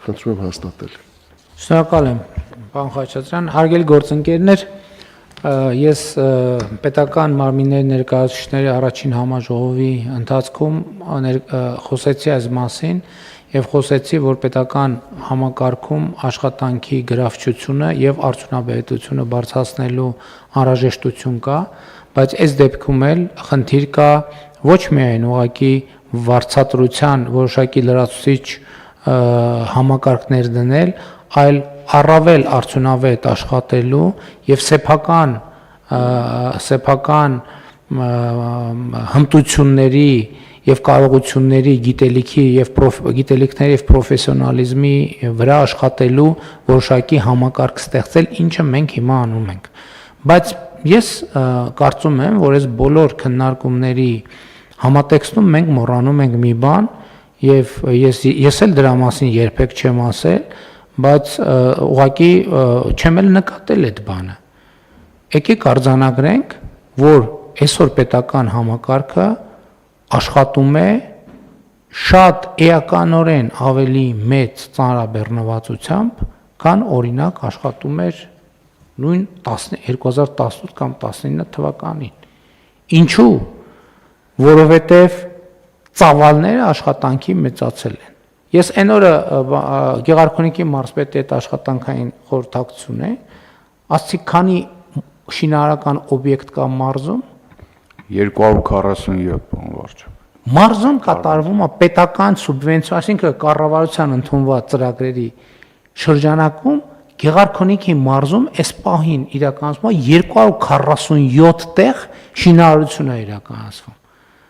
Խնդրում եմ հաստատել։ Շնորհակալ եմ, պարոն Խաչատրյան, հարգելի գործընկերներ, ես պետական մարմինների ներկայացուցիչների առաջին համաժողովի ընթացքում խոսեցի այս մասին եւ խոսեցի, որ պետական համակարգում աշխատանքի գրավչությունը եւ արդյունաբերությունը բարձրացնելու անհրաժեշտություն կա, բայց այս դեպքում էլ խնդիր կա ոչ միայն ուղղակի վարձատրության որոշակի լրացուցիչ համակարգներ դնել, այլ առավել արդյունավետ աշխատելու եւ սեփական հմտությունների եւ կարողությունների գիտելիքների եւ պրոֆեսիոնալիզմի վրա աշխատելու որոշակի համակարգ ստեղծել, ինչը մենք հիմա անում ենք։ Բայց ես կարծում եմ, որ այս բոլոր քննարկումների համատեքստում մենք մոռանում ենք մի բան, եւ ես էլ դրա մասին երբեք չեմ ասել, բայց ուղղակի չեմ էլ նկատել այդ բանը։ Եկեք արձանագրենք, որ այսօր պետական համակարգը աշխատում է շատ էականորեն ավելի մեծ ծանրաբեռնվածությամբ, քան օրինակ աշխատում էր նույն 2018 կամ 19 թվականին։ Ինչու՞։ Որովհետև ծավալները աշխատանքի մեծացել են։ Ես այն օրը Գեղարքունիքի մարզպետի հետ աշխատանքային խորհրդակցություն է, ասացի, քանի շինարարական օբյեկտ կա մարզում, 247 վարչապետ։ Մարզում կատարվում է պետական սուբվենցիա, այսինքն կառավարության ընդունված ծրագրերի շրջանակում Գեղարքունիքի մարզում այս պահին իրականացվում է 247 տեղ շինարարություն է իրականացվում։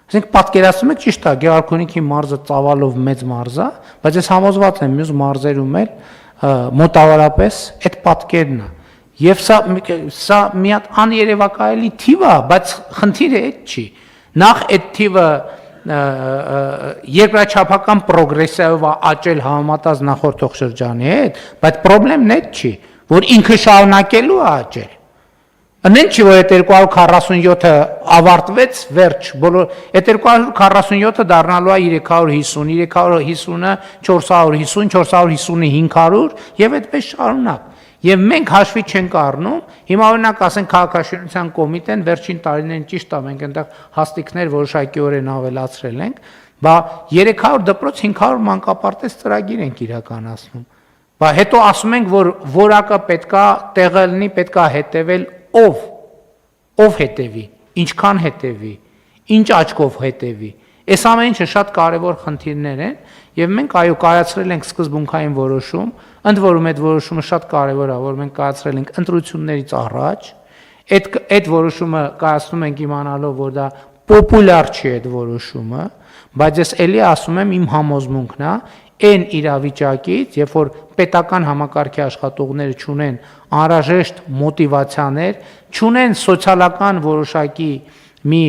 Այսինքն պատկերացնում եք, ճիշտ է, Գեղարքունիքի մարզը ծավալով մեծ մարզ է, բայց ես համոզված եմ մյուս մարզերում էլ մոտավորապես այդ պատկերն է։ Եվ սա մի հատ աներևակայելի թիվ է, բայց խնդիրը այդ չի։ Նախ այդ թիվը երկրաչափական պրոգրեսիայով է աճել համեմատած նախորդող շրջանի հետ, բայց խնդիրն այդ չի, որ ինքը շարունակելու է աճել։ Անեն չի, որ այդ 247-ը ավարտվեց, վերջ, այդ 247-ը դառնալու է 350, 350-ը 450, 450-ը 500 եւ այդպես շարունակ։ Եվ մենք հաշվի չենք առնում, հիմա օրինակ ասենք քաղաքաշինության կոմիտեն վերջին տարիներին ճիշտ է, մենք այնտեղ հաստիկներ որոշակիորեն ավելացրել ենք, բա 300 դպրոց 500 մանկապարտեզ ծրագիր ենք իրականացնում։ Բա հետո ասում ենք, որ որակը պետքա տեղը լինի, պետքա հետևել ով հետևի, ինչքան հետևի, ինչ աչքով հետևի։ Այս ամեն ինչը շատ կարևոր խնդիրներ են եւ մենք այո կայացրել ենք սկզբունքային որոշում, ընդ որում այդ որոշումը շատ կարևոր է, որ մենք կայացրել ենք ընտրություններից առաջ, այդ որոշումը կայացնում ենք իմանալով, որ դա պոպուլյար չի այդ որոշումը, բայց ես էլի ասում եմ իմ համոզմունքն է, այն իրավիճակից, երբ որ պետական համակարգի աշխատողները չունեն անհրաժեշտ մոտիվացիաներ, չունեն սոցիալական որոշակի մի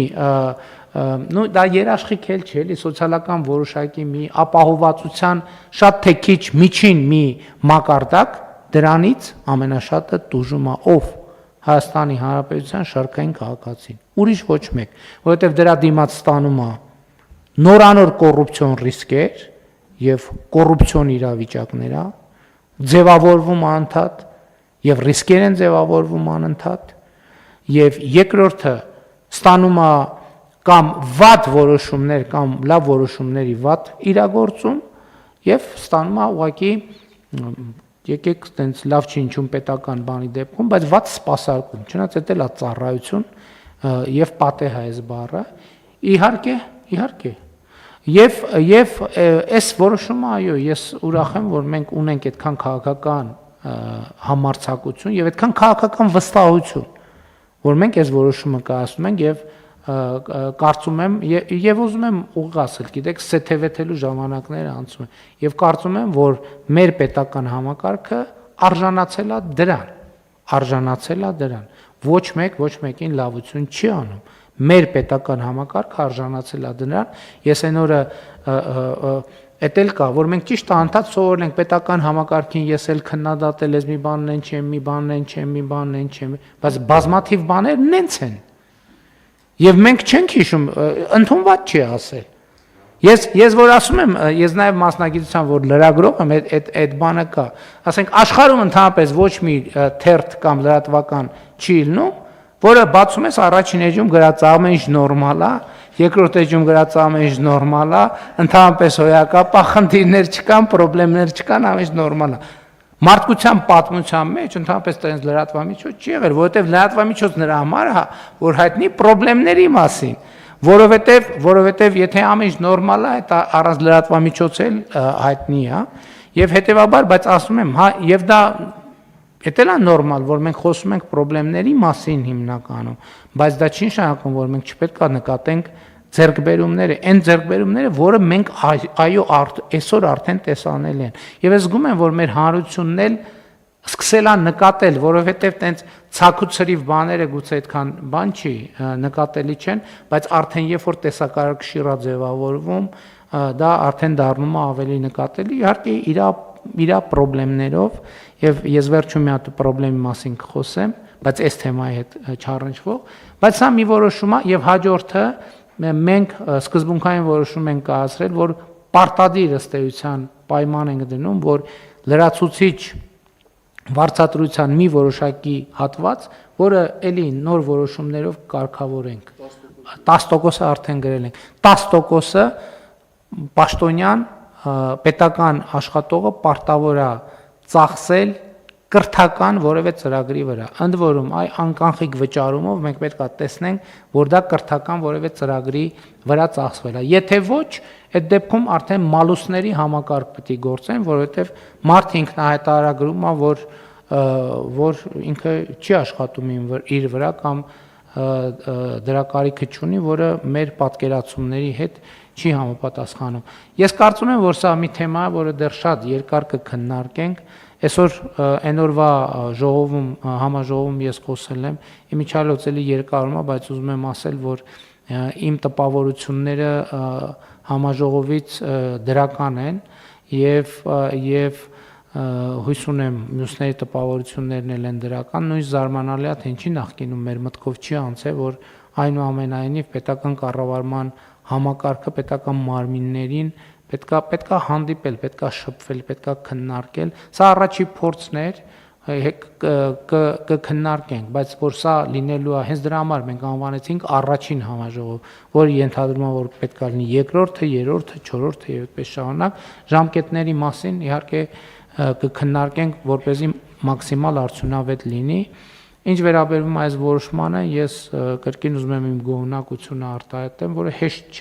դա երաշխիք էլ չէ, էլի սոցիալական որոշակի մի ապահովվածության շատ թե քիչ միջին մի մակարդակ, դրանից ամենաշատը տուժում է ով Հայաստանի Հանրապետության շարքային քաղաքացին, ուրիշ ոչ մեկ, որովհետև դրա դիմաց ստանում է նորանոր կոռուպցիոն ռիսկեր եւ կոռուպցիոն իրավիճակներ, ձևավորվում անընդհատ եւ ռիսկեր են ձևավորվում անընդհատ եւ երկրորդը ստանում է կամ վատ որոշումներ կամ լավ որոշումների վատ իրագործում եւ ստանում է ուղղակի եկեք տենց լավ չի ինչում պետական բանի դեպքում, բայց վատ սպասարկում, չնայած դա էլ է ծառայություն եւ պատեհ է այս բառը, իհարկե Եվ այս որոշումը այո, ես ուրախ եմ, որ մենք ունենք այդքան քաղաքական համարձակություն եւ այդքան քաղաքական վստահություն, որ մենք այս որոշումը կայացնում ենք եւ կարծում եմ եւ ուզում եմ ուղղ ասել, գիտեք, սեթեվեթելու ժամանակները անցում են եւ կարծում եմ, որ մեր պետական համակարգը արժանացել է դրան։ Ոչ մեկին լավություն չի անում։ Մեր պետական համակարգը արժանացել է դրան, ես այն օրը էդ էլ կա, որ մենք ճիշտ անդադ սովորել ենք պետական համակարգին, ես էլ քննադատել ես մի բանն են չեմ, մի բանն են, բայց բազմաթիվ բաներ նենց են։ Եվ մենք չենք հիշում, ընդունված չի ասել։ Ես որ ասում եմ, ես նաև մասնագիտությամբ որ լրագրող եմ, այդ բանը կա։ Ասենք աշխարհում ընդհանրապես ոչ մի թերթ կամ լրատվական չի լինում, որը բացում ես առաջին էջում գրած ամեն ինչ նորմալ է, երկրորդ էջում գրած ամեն ինչ նորմալ է, ընդհանրապես հոյակապ խնդիրներ չկան, խնդիրներ չկան, ամեն ինչ նորմալ է։ Մարդկության պատմության մեջ ընդհանրապես տենց լրատվամիջոց չի եղել, որովհետև լրատվամիջոց նրա համար է, որ հայտնի խնդիրների մասին, որովհետև եթե ամեն ինչ նորմալ է, դա առանց լրատվամիջոց էլ հայտնի է, եւ հետեւաբար, բայց ասում եմ, հա, եւ դա Դա նորմալ, որ մենք խոսում ենք խնդիրների մասին հիմնականում, բայց դա չի նշանակում, որ մենք չպետք է նկատենք ձեռքբերումները, այն ձեռքբերումները, որը մենք այո այսօր արդեն տեսանել են։ Եվ ես զգում եմ, որ մեր հանրությունն էլ սկսել է նկատել, որովհետև տենց ցակուցրիվ բաները գուցե այդքան բան չի, նկատելի չեն, բայց արդեն երբ որ տեսակարքշիռ է ձևավորվում, դա արդեն դառնում է ավելի նկատելի, իհարկե իր խնդիրներով, եւ ես վերջում մի հատ խնդրի մասին կխոսեմ, բայց այս թեմայի հետ չառնչվող, բայց սա մի որոշում է եւ հաջորդը մենք սկզբունքային որոշում ենք կայացրել, որ պարտադիր ըստ էության պայման ենք դնում, որ լրացուցիչ վարձատրության մի որոշակի հատված, որը էլի նոր որոշումներով կարգավորենք 10% արդեն գրել ենք 10%-ը պաշտոնյան պետական աշխատողը պարտավոր է ծախսել կրթական որևէ ծրագրի վրա։ Ընդ որում, այ անկանխիկ վճարումով մենք պետք է տեսնենք, որ դա կրթական որևէ ծրագրի վրա ծախսվել է։ Եթե ոչ, այդ դեպքում արդեն մալուսների համակարգ պետք է գործեն, որովհետև մարդ ինքնահայտարարագրում է, որ ինքը չի աշխատում իր վրա կամ դրա կարիքը չունի, որը մեր պատկերացումների հետ չի համապատասխանում։ Ես կարծում եմ, որ սա մի թեմա է, որը դեռ շատ երկար կքննարկենք։ Այսօր այն օրվա ժողովում, համաժողովում ես խոսել եմ, իմիջիալոց էլի երկարում է, բայց ուզում եմ ասել, որ իմ տպավորությունները համաժողովից դրական են եւ հույս ունեմ մյուսների տպավորություններն էլ են դրական, նույնիսկ զարմանալի է, թե ինչի նախկինում մեր մտքով չի անցել, որ այնուամենայնիվ պետական կառավարման համակարգը պետական մարմիններին պետքա հանդիպել, պետքա շփվել, պետքա քննարկել։ Սա առաջի փորձն էր, կքննարկենք, բայց որ սա լինելու է, հենց դրա համար մենք անվանեցինք առաջին համաժողով, որը ենթադրում է, որ պետքա լինի երկրորդը, երրորդը, չորրորդը եւ այդպես շարունակ։ Ժամկետների մասին իհարկե կքննարկենք, որպեսզի մաքսիմալ արդյունավետ լինի։ Ինչ վերաբերում այս որոշմանը, ես կրկին ուզում եմ իմ գոհունակությունը արտահայտեմ, որը հեշտ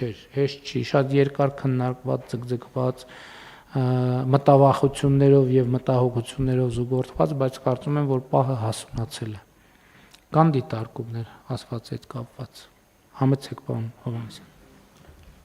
չի, շատ երկար քննարկված, ձգձգված, մտավախություններով եւ մտահոգություններով զուգորդված, բայց կարծում եմ, որ պահը հասունացել է։ Կան դիտարկումներ ասված այդ կապված։ Համեցեք, պարոն Հովհաննիսյան։